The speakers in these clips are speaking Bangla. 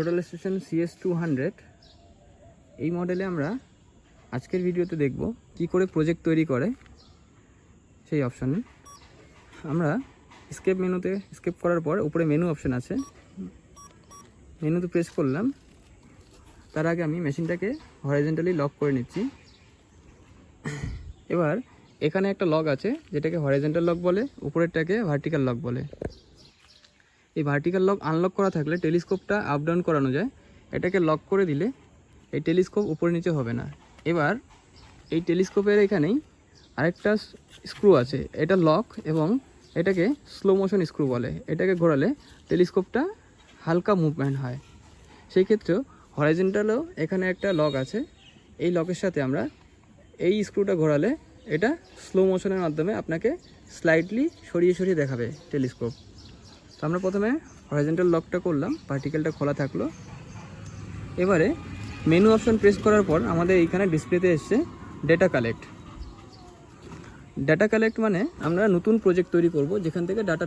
টোটাল স্টেশন CS200 এই মডেলে আমরা আজকের ভিডিওতে দেখব কি করে প্রজেক্ট তৈরি করে সেই অপশনে। আমরা স্কেপ মেনুতে স্কেপ করার পর উপরে মেনু অপশন আছে, মেনুতে প্রেস করলাম। তার আগে আমি মেশিনটাকে হরাইজন্টালি লক করে নিচ্ছি। এবার এখানে একটা লক আছে যেটাকে হরাইজন্টাল লক বলে, উপরেরটাকে ভার্টিক্যাল লক বলে। এই ভার্টিক্যাল লক আনলক করা থাকলে টেলিস্কোপটা আপ ডাউন করানো যায়, এটাকে লক করে দিলে এই টেলিস্কোপ উপরে নিচে হবে না। এবার এই টেলিস্কোপের এখানেই আরেকটা স্ক্রু আছে, এটা লক এবং এটাকে স্লো মোশন স্ক্রু বলে। এটাকে ঘোরালে টেলিস্কোপটা হালকা মুভমেন্ট হয়। সেই ক্ষেত্রেও হরাইজন্টালেও এখানে একটা লক আছে, এই লকের সাথে আমরা এই স্ক্রুটা ঘোরালে এটা স্লো মোশনের মাধ্যমে আপনাকে স্লাইডলি সরিয়ে সরিয়ে দেখাবে টেলিস্কোপ। তো আমরা প্রথমে হরাইজন্টাল লকটা করলাম, ভার্টিক্যালটা খোলা থাকলো। এবারে মেনু অপশন প্রেস করার পর আমাদের এইখানে ডিসপ্লেতে এসছে ডেটা কালেক্ট। ডাটা কালেক্ট মানে আমরা নতুন প্রজেক্ট তৈরি করব, যেখান থেকে ডাটা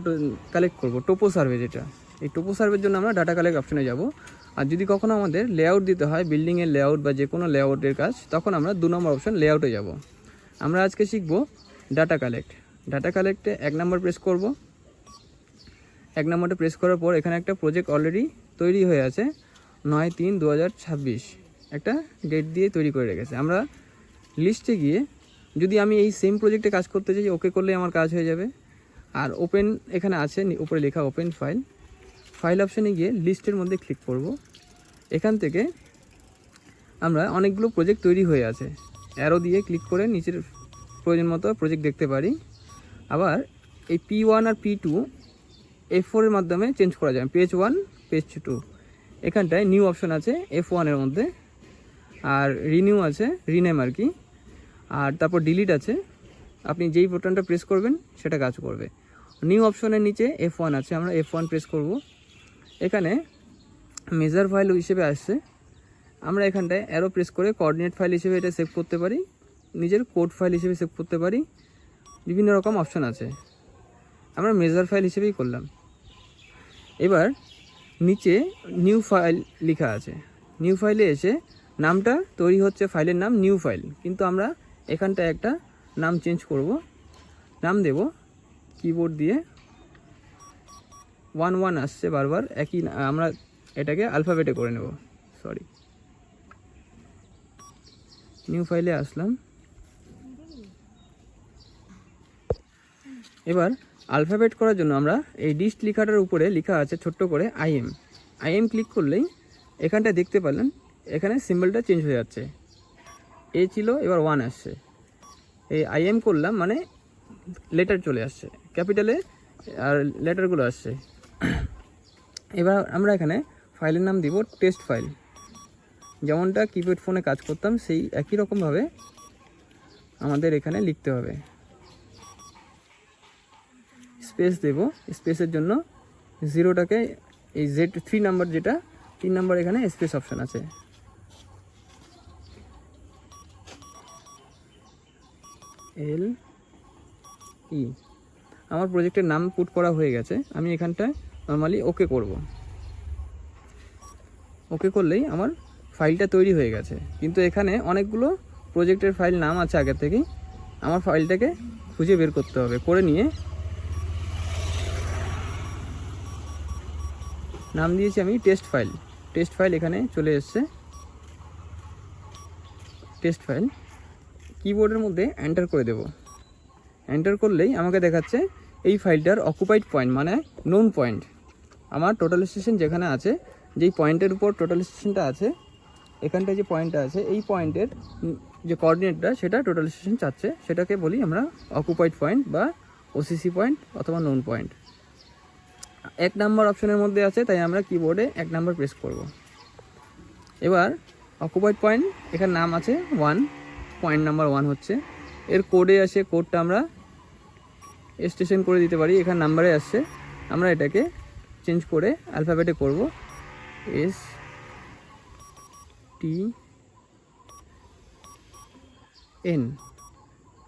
কালেক্ট করব, টোপো সার্ভে যেটা। এই টোপো সার্ভের জন্য আমরা ডাটা কালেক্ট অপশনে যাব। আর যদি কখনো আমাদের লেআউট দিতে হয়, বিল্ডিংয়ের লেআউট বা যে কোনো লেআউটের কাজ, তখন আমরা 2 নম্বর অপশন লেআউটে যাব। আমরা আজকে শিখব ডাটা কালেক্ট। ডাটা কালেক্টে 1 নম্বর প্রেস করব। 1 নম্বরটা প্রেস করার পর এখানে একটা প্রজেক্ট অলরেডি তৈরি হয়ে আছে, 9/3/2026 একটা ডেট দিয়ে তৈরি করে রেখেছে। আমরা লিস্টে গিয়ে যদি আমি এই সেম প্রজেক্টে কাজ করতে চাই, ওকে করলে আমার কাজ হয়ে যাবে। আর ওপেন এখানে আছে, উপরে লেখা ওপেন ফাইল। ফাইল অপশানে গিয়ে লিস্টের মধ্যে ক্লিক করব। এখান থেকে আমরা অনেকগুলো প্রজেক্ট তৈরি হয়ে আছে, অ্যারো দিয়ে ক্লিক করে নিচের প্রয়োজন মতো প্রজেক্ট দেখতে পারি। আবার এই P1 আর P2 F4 এর মাধ্যমে চেঞ্জ করা যায়, পেজ 1 পেজ 2। এখানটায় নিউ অপশন আছে F1 এর মধ্যে, আর রিনিউ আছে, রিনেম আর কি। আর তারপর ডিলিট আছে, আপনি যেই বাটনটা প্রেস করবেন সেটা কাজ করবে। নিউ অপশনের নিচে F1 আছে, আমরা F1 প্রেস করব। এখানে মেজার ফাইল হিসেবে আসছে, আমরা এখানটায় অ্যারো প্রেস করে কোঅর্ডিনেট ফাইল হিসেবে এটা সেভ করতে পারি, নিজের কোড ফাইল হিসেবে সেভ করতে পারি, বিভিন্ন রকম অপশন আছে। আমরা মেজার ফাইল হিসেবেই করলাম। এবার নিচে নিউ ফাইল লেখা আছে, নিউ ফাইলে এসে নামটা তৈরি হচ্ছে, ফাইলের নাম নিউ ফাইল, কিন্তু আমরা এখানটায় একটা নাম চেঞ্জ করব। নাম দেব কিবোর্ড দিয়ে 1 আসছে বারবার একই, আমরা এটাকে আলফাবেটে করে নেব। সরি, নিউ ফাইলে আসলাম। এবার আলফাবেট করার জন্য আমরা এই ডিস্ট লেখাটার উপরে লেখা আছে ছোট্ট করে আইএম ক্লিক করলেই এখানটায় দেখতে পেলেন এখানে সিম্বলটা চেঞ্জ হয়ে যাচ্ছে। এ ছিল, এবার 1 আসছে। এই আইএম করলাম মানে লেটার চলে আসছে, ক্যাপিটালে আর লেটারগুলো আসছে। এবার আমরা এখানে ফাইলের নাম দিব টেস্ট ফাইল, যেমনটা কিপ্যাড ফোনে কাজ করতাম সেই একই রকমভাবে আমাদের এখানে লিখতে হবে। স্পেস দেব, স্পেসের জন্য 0টাকে এই Z3 নাম্বার, যেটা 3 নাম্বার এখানে স্পেস অপশান আছে। LE আমার প্রজেক্টের নাম পুট করা হয়ে গেছে। আমি এখানটায় নর্মালি ওকে করব। ওকে করলেই আমার ফাইলটা তৈরি হয়ে গেছে, কিন্তু এখানে অনেকগুলো প্রজেক্টের ফাইল নাম আছে আগে থেকেই। আমার ফাইলটাকে খুঁজে বের করতে হবে, করে নিয়ে নাম দিয়েছি আমি টেস্ট ফাইল। টেস্ট ফাইল এখানে চলে এসছে, টেস্ট ফাইল। কিবোর্ডের মধ্যে এন্টার করে দেব। এন্টার করলেই আমাকে দেখাচ্ছে এই ফাইলটার অকুপাইড পয়েন্ট মানে নোন পয়েন্ট। আমার টোটাল স্টেশন যেখানে আছে, যেই পয়েন্টের উপর টোটাল স্টেশনটা আছে, এখানটায় যে পয়েন্টটা আছে, এই পয়েন্টের যে কোঅর্ডিনেটটা সেটা টোটাল স্টেশন চাচ্ছে, সেটাকে বলি আমরা অকুপাইড পয়েন্ট বা ওসিসি পয়েন্ট অথবা নোন পয়েন্ট। 1 নাম্বার অপশনের মধ্যে আছে, তাই আমরা কিবোর্ডে 1 নাম্বার প্রেস করব। এবার অকুপাইড পয়েন্ট এখানে নাম আছে 1, পয়েন্ট নাম্বার 1 হচ্ছে। এর কোডে আসে, কোডটা আমরা স্টেশন করে দিতে পারি, এখানে নাম্বারে আসছে। আমরা এটাকে চেঞ্জ করে অ্যালফাবেটে করব, STN,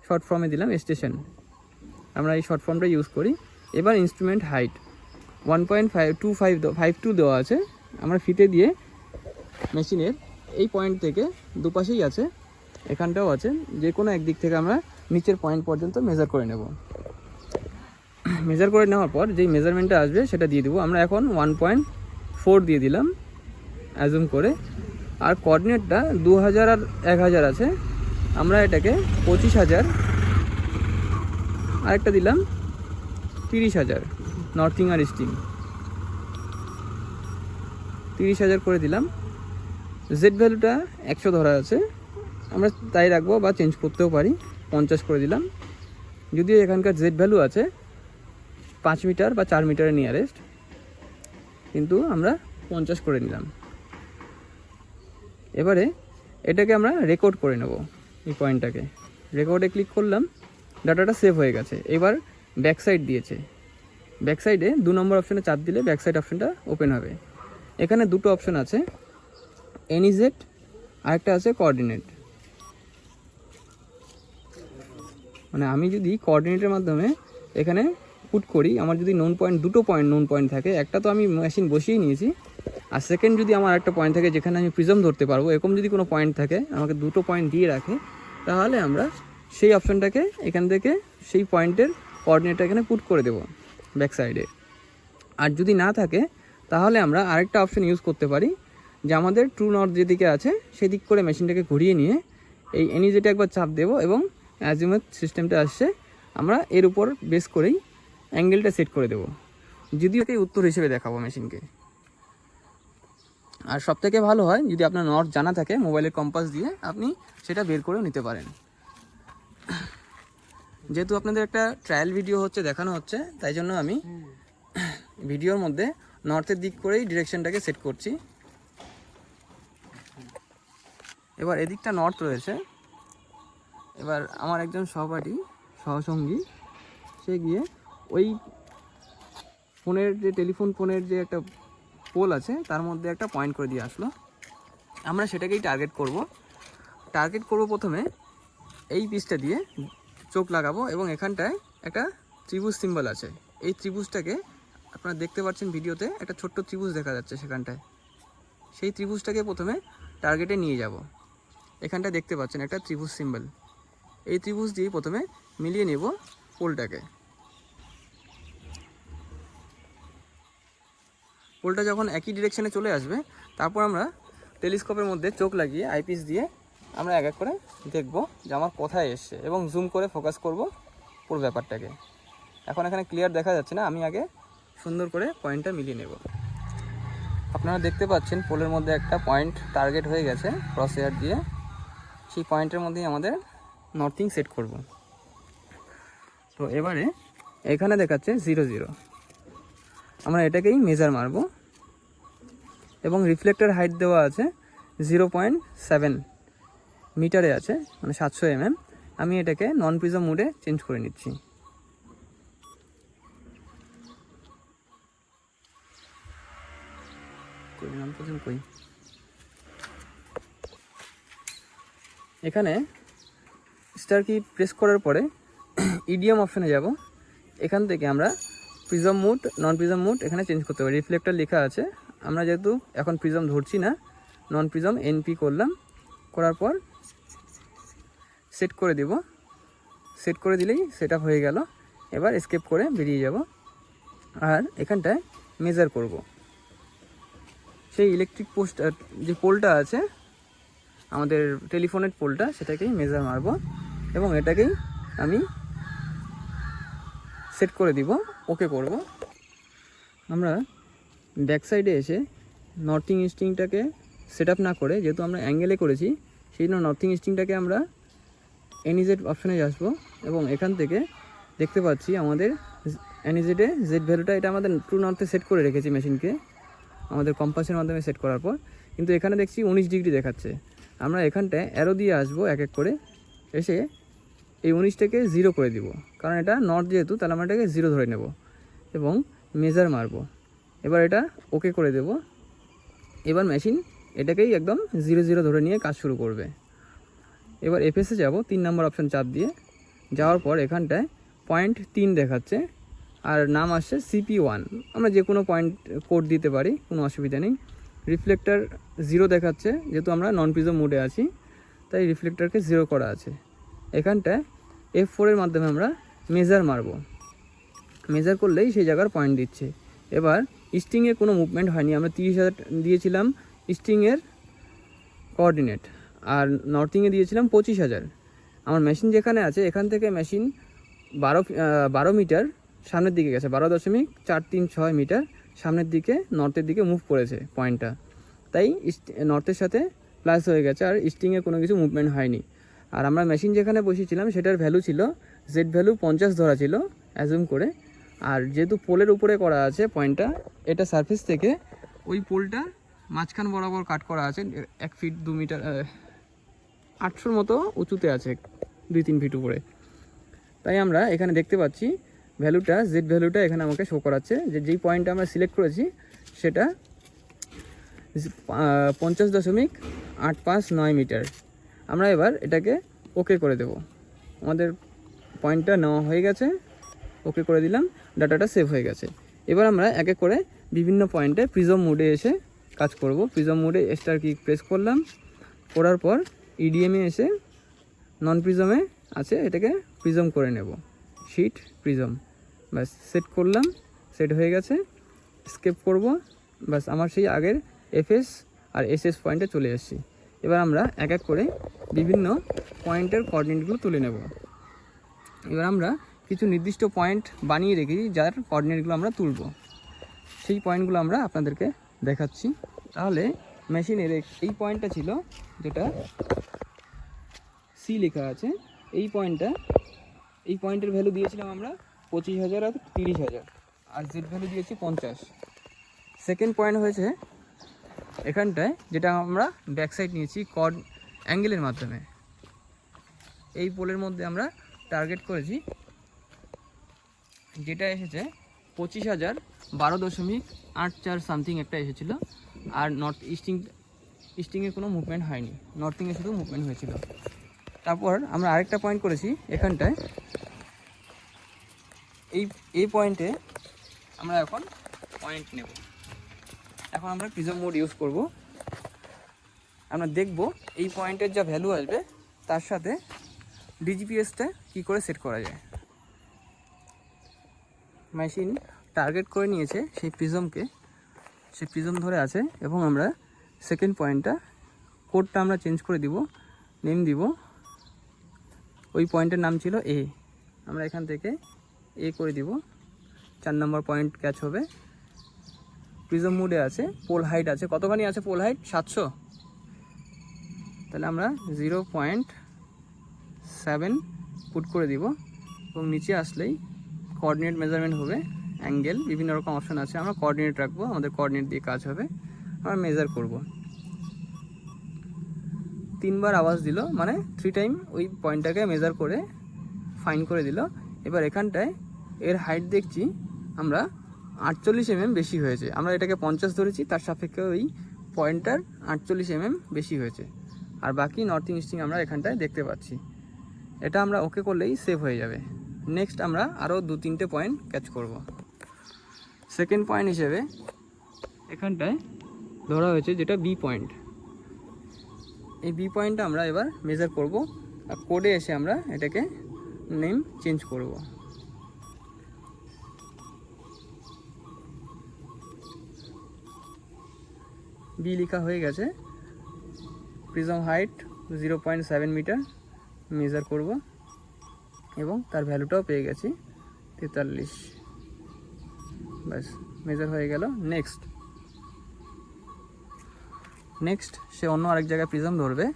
শর্ট ফর্মে দিলাম স্টেশন। আমরা এই শর্ট ফর্মটা ইউজ করি। এবার ইনস্ট্রুমেন্ট হাইট 1.52 দেওয়া আছে, আমরা ফিতে দিয়ে মেশিনের এই পয়েন্ট থেকে দুপাশেই আছে, এখানটাও আছে, যে কোনো একদিক থেকে আমরা নিচের পয়েন্ট পর্যন্ত মেজার করে নেব। মেজার করে নেওয়ার পর যেই মেজারমেন্টটা আসবে সেটা দিয়ে দেবো। আমরা এখন 1.4 দিয়ে দিলাম অ্যাজুম করে। আর কোঅর্ডিনেটটা 2000 আর 1000 আছে, আমরা এটাকে 25,000, আরেকটা দিলাম 30,000, নর্থিং আর ইস্টিং 30,000 করে দিলাম। জেড ভ্যালুটা 100 ধরা আছে, আমরা তাই রাখবো বা চেঞ্জ করতেও পারি, 50 করে দিলাম। যদিও এখানকার জেড ভ্যালু আছে 5 মিটার বা 4 মিটারের নিয়ারেস্ট, কিন্তু আমরা 50 করে নিলাম। এবারে এটাকে আমরা রেকর্ড করে নেব। এই পয়েন্টটাকে রেকর্ডে ক্লিক করলাম, ডাটাটা সেভ হয়ে গেছে। এবার ব্যাক সাইড দিয়েছে, ব্যাক সাইডে 2 নম্বর অপশানে চাপ দিলে ব্যাক সাইড অপশানটা ওপেন হবে। এখানে দুটো অপশান আছে, এনইজেড আরেকটা আছে কোঅর্ডিনেট। মানে আমি যদি কোঅর্ডিনেটের মাধ্যমে এখানে পুট করি, আমার যদি দুটো পয়েন্ট থাকে, একটা তো আমি মেশিন বসিয়ে নিয়েছি, আর সেকেন্ড যদি আমার একটা পয়েন্ট থাকে যেখানে আমি প্রিজম ধরতে পারবো, এরকম যদি কোনো পয়েন্ট থাকে আমাকে দুটো পয়েন্ট দিয়ে রাখে, তাহলে আমরা সেই অপশানটাকে এখান থেকে সেই পয়েন্টের কোঅর্ডিনেটটা এখানে পুট করে দেবো ব্যাক সাইডে। আর যদি না থাকে তাহলে আমরা আরেকটা অপশান ইউজ করতে পারি, যে আমাদের ট্রু নর্থ যেদিকে আছে সেদিক করে মেশিনটাকে ঘুরিয়ে নিয়ে এই এনইজেডে একবার চাপ দেবো এবং অ্যাজিমুথ সিস্টেমটা আসছে, আমরা এর উপর বেস করেই অ্যাঙ্গেলটা সেট করে দেবো। যদিও একে উত্তর হিসেবে দেখাবো মেশিনকে। আর সবথেকে ভালো হয় যদি আপনার নর্থ জানা থাকে, মোবাইলের কম্পাস দিয়ে আপনি সেটা বের করেও নিতে পারেন। যেহেতু আপনাদের একটা ট্রায়াল ভিডিও হচ্ছে, দেখানো হচ্ছে, তাই জন্য আমি ভিডিওর মধ্যে নর্থের দিক করেই ডিরেকশনটাকে সেট করছি। এবার এদিকটা নর্থ রয়েছে। এবার আমার একজন সহসঙ্গী সে গিয়ে ওই ফোনের যে টেলিফোন ফোনের যে একটা পোল আছে তার মধ্যে একটা পয়েন্ট করে দিয়ে আসলো। আমরা সেটাকেই টার্গেট করব। প্রথমে এই পিসটা দিয়ে চোখ লাগাবো এবং এখানটায় একটা ত্রিভুজ সিম্বল আছে। এই ত্রিভুজটাকে আপনারা দেখতে পাচ্ছেন ভিডিওতে, একটা ছোট্ট ত্রিভুজ দেখা যাচ্ছে সেখানটায়। সেই ত্রিভুজটাকে প্রথমে টার্গেটে নিয়ে যাব। এখানটায় দেখতে পাচ্ছেন একটা ত্রিভুজ সিম্বল, এই ত্রিভুজ দিয়ে প্রথমে মিলিয়ে নেব পোলটাকে। পোলটা যখন একই ডিরেকশনে চলে আসবে, তারপর আমরা টেলিস্কোপের মধ্যে চোখ লাগিয়ে আইপিস দিয়ে আমরা এক এক করে দেখব যে আমার কোথায় এসছে, এবং জুম করে ফোকাস করব পুরো ব্যাপারটাকে। এখন এখানে ক্লিয়ার দেখা যাচ্ছে না, আমি আগে সুন্দর করে পয়েন্টটা মিলিয়ে নেব। আপনারা দেখতে পাচ্ছেন পোলের মধ্যে একটা পয়েন্ট টার্গেট হয়ে গেছে ক্রস হেয়ার দিয়ে। সেই পয়েন্টের মধ্যেই আমাদের নর্থিং সেট করব। তো এবারে এখানে দেখাচ্ছে 0, আমরা এটাকেই মেজার মারব এবং রিফ্লেক্টর হাইট দেওয়া আছে 0.7 মিটারে আছে, মানে 700 mm। আমি এটাকে নন প্রিজম মোডে চেঞ্জ করে নিচ্ছি। এখানে স্টার কি প্রেস করার পরে ইডিএম অপশানে যাব। এখান থেকে আমরা প্রিজম মোড, নন প্রিজম মোড এখানে চেঞ্জ করতে পারি। রিফ্লেক্টর লেখা আছে, আমরা যেহেতু এখন প্রিজম ধরছি না, নন প্রিজম এনপি করলাম। করার পর সেট করে দেব। সেট করে দিলেই সেট আপ হয়ে গেল। এবার এসকেপ করে বেরিয়ে যাব, আর এখানটায় মেজার করব। সেই ইলেকট্রিক যে পোলটা আছে আমাদের টেলিফোনের পোলটা, সেটাকেই মেজার মারব এবং এটাকেই আমি সেট করে দিব, ওকে করব। আমরা ব্যাক সাইডে এসে নর্থিং ইস্টিংটাকে সেট আপ না করে, যেহেতু আমরা অ্যাঙ্গেলে করেছি, সেই জন্য নর্থিং ইস্টিংটাকে আমরা এনইজেড অপশানে আসবো এবং এখান থেকে দেখতে পাচ্ছি আমাদের এনইজেডে জেড ভ্যালুটা, এটা আমাদের ট্রু নর্থে সেট করে রেখেছি মেশিনকে আমাদের কম্পাসের মাধ্যমে সেট করার পর, কিন্তু এখানে দেখছি 19 ডিগ্রি দেখাচ্ছে। আমরা এখানটায় অ্যারো দিয়ে আসবো এক এক করে, এসে এই 19টাকে 0 করে দিব, কারণ এটা নর্থ যেহেতু, তাহলে আমরা এটাকে 0 ধরে নেব এবং মেজার মারব। এবার এটা ওকে করে দেব। এবার মেশিন এটাকেই একদম 0 ধরে নিয়ে কাজ শুরু করবে। এবার এফএসে যাব, 3 নম্বর অপশান চাপ দিয়ে যাওয়ার পর এখানটায় 0.3 দেখাচ্ছে আর নাম আসছে CP1। আমরা যে কোনো পয়েন্ট কোড দিতে পারি, কোনো অসুবিধা নেই। রিফ্লেক্টার 0 দেখাচ্ছে, যেহেতু আমরা নন প্রিজম মোডে আছি তাই রিফ্লেক্টারকে 0 করা আছে। এখানটায় F4 এর মাধ্যমে আমরা মেজার মারব, মেজার করলেই সেই জায়গার পয়েন্ট দিচ্ছে। এবার স্টিংয়ে কোনো মুভমেন্ট হয়নি, আমরা 30,000 দিয়েছিলাম স্টিংয়ের কোঅর্ডিনেট, আর নর্থিংয়ে দিয়েছিলাম 25,000। আমার মেশিন যেখানে আছে এখান থেকে মেশিন 12 মিটার সামনের দিকে গেছে, 12.436 মিটার সামনের দিকে নর্থের দিকে মুভ করেছে পয়েন্টটা, তাই নর্থের সাথে প্লাস হয়ে গেছে, আর স্টিংয়ে কোনো কিছু মুভমেন্ট হয়নি। আর আমরা মেশিন যেখানে বসিয়েছিলাম সেটার ভ্যালু ছিল, জেড ভ্যালু 50 ধরা ছিল অ্যাজুম করে। আর যেহেতু পোলের উপরে করা আছে পয়েন্টটা, এটা সারফেস থেকে ওই পোলটা মাঝখান বরাবর কাট করা আছে, 1 ফিট 2 মিটার 800 মতো উঁচুতে আছে, 2-3 ফিট উপরে। তাই আমরা এখানে দেখতে পাচ্ছি ভ্যালুটা, জেড ভ্যালুটা এখানে আমাকে শো করাচ্ছে যে যেই পয়েন্টটা আমরা সিলেক্ট করেছি সেটা 50.859 মিটার। আমরা এবার এটাকে ওকে করে দেব। আমাদের পয়েন্টটা নেওয়া হয়ে গেছে, ওকে করে দিলাম, ডাটাটা সেভ হয়ে গেছে। এবার আমরা এক এক করে বিভিন্ন পয়েন্টে প্রিজম মোডে এসে কাজ করব। প্রিজম মোডে স্টার কি প্রেস করলাম, করার পর ইডিএমে এসে নন প্রিজমে আছে এটাকে প্রিজম করে নেব, শিট প্রিজম, ব্যাস সেট করলাম, সেট হয়ে গেছে। স্কেপ করব, ব্যাস আমার সেই আগের এফএস আর এসএস পয়েন্টে চলে এসেছি। এবার আমরা এক এক করে বিভিন্ন পয়েন্টের কোঅর্ডিনেটগুলো তুলে নেব। এবার আমরা কিছু নির্দিষ্ট পয়েন্ট বানিয়ে রেখেছি যার কোঅর্ডিনেটগুলো আমরা তুলব, সেই পয়েন্টগুলো আমরা আপনাদেরকে দেখাচ্ছি। তাহলে মেশিনের এই পয়েন্টটা ছিল যেটা সি লেখা আছে, এই পয়েন্টের ভ্যালু দিয়েছিলাম আমরা 25,000 আর 30,000, আর জেড ভ্যালু দিয়েছি 50। সেকেন্ড পয়েন্ট হয়েছে এখানটায়, যেটা আমরা ব্যাক সাইড নিয়েছি কর্ড অ্যাঙ্গেলের মাধ্যমে। এই পোলের মধ্যে আমরা টার্গেট করেছি, যেটা এসেছে 25,000 12.84 সামথিং একটা এসেছিলো। আর নর্থ ইস্টিংয়ে কোনো মুভমেন্ট হয়নি, নর্থিংয়ে শুধু মুভমেন্ট হয়েছিল। তারপর আমরা আরেকটা পয়েন্ট করেছি এখানটায়, এই পয়েন্টে আমরা এখন পয়েন্ট নেব। এখন আমরা প্রিজম মোড ইউজ করব। আমরা দেখব এই পয়েন্টের যা ভ্যালু আসবে তার সাথে ডিজিপিএসটা কী করে সেট করা যায়। মেশিন টার্গেট করে নিয়েছে সেই প্রিজমকে, সেই প্রিজম ধরে আছে, এবং আমরা সেকেন্ড পয়েন্টটা কোডটা আমরা চেঞ্জ করে দিব, নেম দিব। ওই পয়েন্টের নাম ছিল এ, আমরা এখান থেকে এ করে দিব। 4 নম্বর পয়েন্ট ক্যাচ হবে। প্রিজম মোডে আছে, পোল হাইট আছে, কতখানি আছে পোল হাইট? 700। তাহলে আমরা 0.7 পুট করে দিব, এবং নিচে আসলেই কোঅর্ডিনেট মেজারমেন্ট হবে, অ্যাঙ্গেল, বিভিন্ন রকম অপশন আছে। আমরা কোঅর্ডিনেট রাখবো, আমাদের কোঅর্ডিনেট দিয়ে কাজ হবে। আমরা মেজার করব। 3 বার আওয়াজ দিল, মানে 3 টাইম ওই পয়েন্টটাকে মেজার করে ফাইন করে দিল। এবার এখানটায় এর হাইট দেখছি আমরা 48 mm বেশি হয়েছে। আমরা এটাকে 50 ধরেছি, তার সাপেক্ষে ওই পয়েন্টটার 48 mm বেশি হয়েছে। আর বাকি নর্থিং ইস্টিং আমরা এখানটায় দেখতে পাচ্ছি। এটা আমরা ওকে করলেই সেভ হয়ে যাবে। নেক্সট আমরা আরও 2-3টে পয়েন্ট ক্যাচ করব। সেকেন্ড পয়েন্ট হিসেবে এখানটায় ধরা হয়েছে যেটা বি পয়েন্ট। এই বি পয়েন্টটা আমরা এবার মেজার করব, আর কোডে এসে আমরা এটাকে নেম চেঞ্জ করব। বি লেখা হয়ে গেছে। প্রিজম হাইট 0.7 মিটার মেজার করব, এবং তার ভ্যালুটাও পেয়ে গেছি 43। ব্যাস মেজার হয়ে গেল। নেক্সট সে অন্য আরেক জায়গায় প্রিজম ধরবে,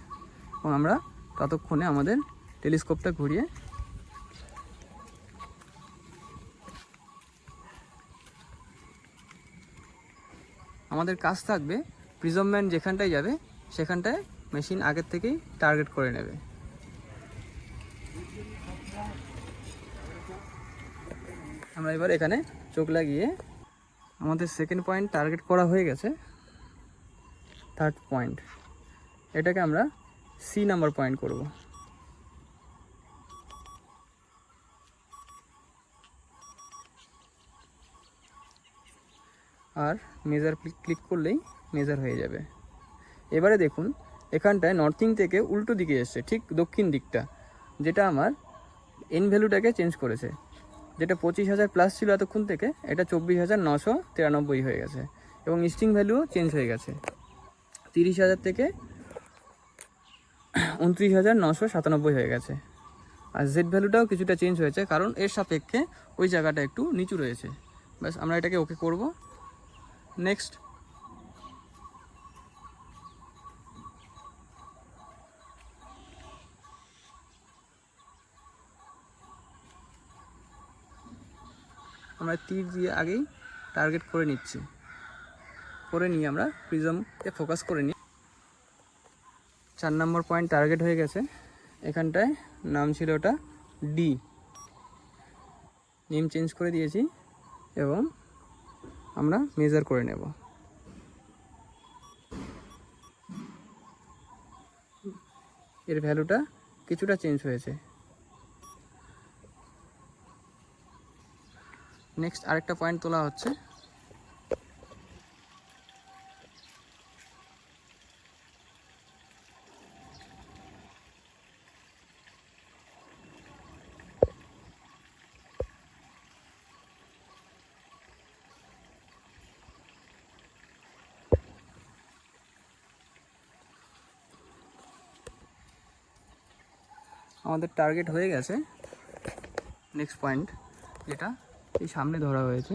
এবং আমরা ততক্ষণে আমাদের টেলিস্কোপটা ঘুরিয়ে আমাদের কাজ থাকবে প্রিজম ম্যান যেখানটায় যাবে সেখানটায় মেশিন আগের থেকেই টার্গেট করে নেবে। আমরা এবার এখানে চোখ লাগিয়ে আমাদের সেকেন্ড পয়েন্ট টার্গেট করা হয়ে গেছে। থার্ড পয়েন্ট, এটাকে আমরা সি নাম্বার পয়েন্ট করব। আর মেজার ক্লিক করলেই মেজার হয়ে যাবে। এবারে দেখুন এখানটায় নর্থিং থেকে উল্টো দিকে এসছে, ঠিক দক্ষিণ দিকটা, যেটা আমার এন ভ্যালুটাকে চেঞ্জ করেছে। যেটা 25,000 প্লাস ছিল এতক্ষণ থেকে, এটা 24,993 হয়ে গেছে। এবং ইস্টিং ভ্যালুও চেঞ্জ হয়ে গেছে, 30,000 থেকে 29,997 হয়ে গেছে। আর জেড ভ্যালুটাও কিছুটা চেঞ্জ হয়েছে, কারণ এর সাপেক্ষে ওই জায়গাটা একটু নিচু রয়েছে। ব্যাস আমরা এটাকে ওকে করব। নেক্সট আমরা তীর দিয়ে আগেই টার্গেট করে নিচ্ছি, করে নিয়ে আমরা প্রিজমকে ফোকাস করে নিই। 4 নম্বর পয়েন্ট টার্গেট হয়ে গেছে। এখানটায় নাম ছিল ওটা ডি, নেম চেঞ্জ করে দিয়েছি এবং আমরা মেজার করে নেব। এর ভ্যালুটা কিছুটা চেঞ্জ হয়েছে। নেক্সট আরেকটা পয়েন্ট তোলা হচ্ছে। আমাদের টার্গেট হয়ে গেছে। নেক্সট পয়েন্ট যেটা এই সামনে ধরা হয়েছে,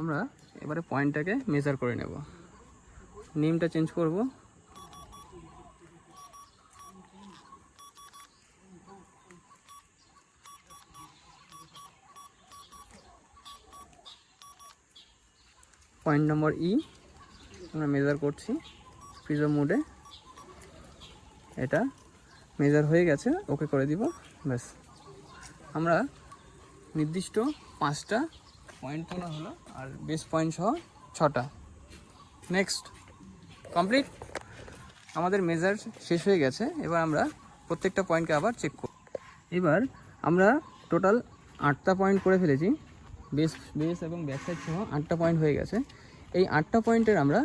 আমরা এবারে পয়েন্টটাকে মেজার করে নেব। নেমটা চেঞ্জ করব, পয়েন্ট নম্বর ই আমরা মেজার করছি প্রিজম মোডে। এটা মেজার হয়ে গেছে, ওকে করে দিব। ব্যাস আমরা নির্দিষ্ট 5টা পয়েন্ট তোলা হলো, আর বেস পয়েন্ট সহ 6টা। নেক্সট কমপ্লিট, আমাদের মেজার শেষ হয়ে গেছে। এবার আমরা প্রত্যেকটা পয়েন্টকে আবার চেক করব। এবার আমরা টোটাল 8টা পয়েন্ট করে ফেলেছি, বেস এবং ব্যাক সাইড সহ 8টা পয়েন্ট হয়ে গেছে। এই 8টা পয়েন্টের আমরা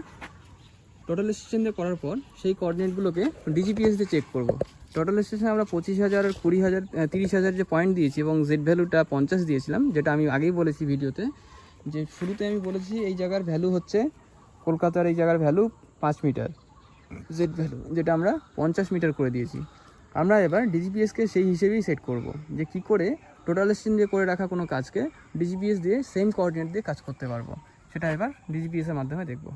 টোটাল স্টেশন দিয়ে করার পর সেই কোঅর্ডিনেটগুলোকে ডিজিপিএস দিয়ে চেক করব। টোটাল স্টেশনে আমরা 25,000, 20,000, 30,000 যে পয়েন্ট দিয়েছি এবং জেড ভ্যালুটা 50 দিয়েছিলাম, যেটা আমি আগেই বলেছি ভিডিওতে। যে শুরুতে আমি বলেছি এই জায়গার ভ্যালু হচ্ছে কলকাতার এই জায়গার ভ্যালু 5 মিটার জেড ভ্যালু, যেটা আমরা 50 মিটার করে দিয়েছি। আমরা এবার ডিজিপিএসকে সেই হিসেবেই সেট করব, যে কি করে টোটাল স্টেশন দিয়ে করে রাখা কোনো কাজকে ডিজিপিএস দিয়ে সেম কোঅর্ডিনেট দিয়ে কাজ করতে পারবো, সেটা এবার ডিজিপিএসের মাধ্যমে দেখব।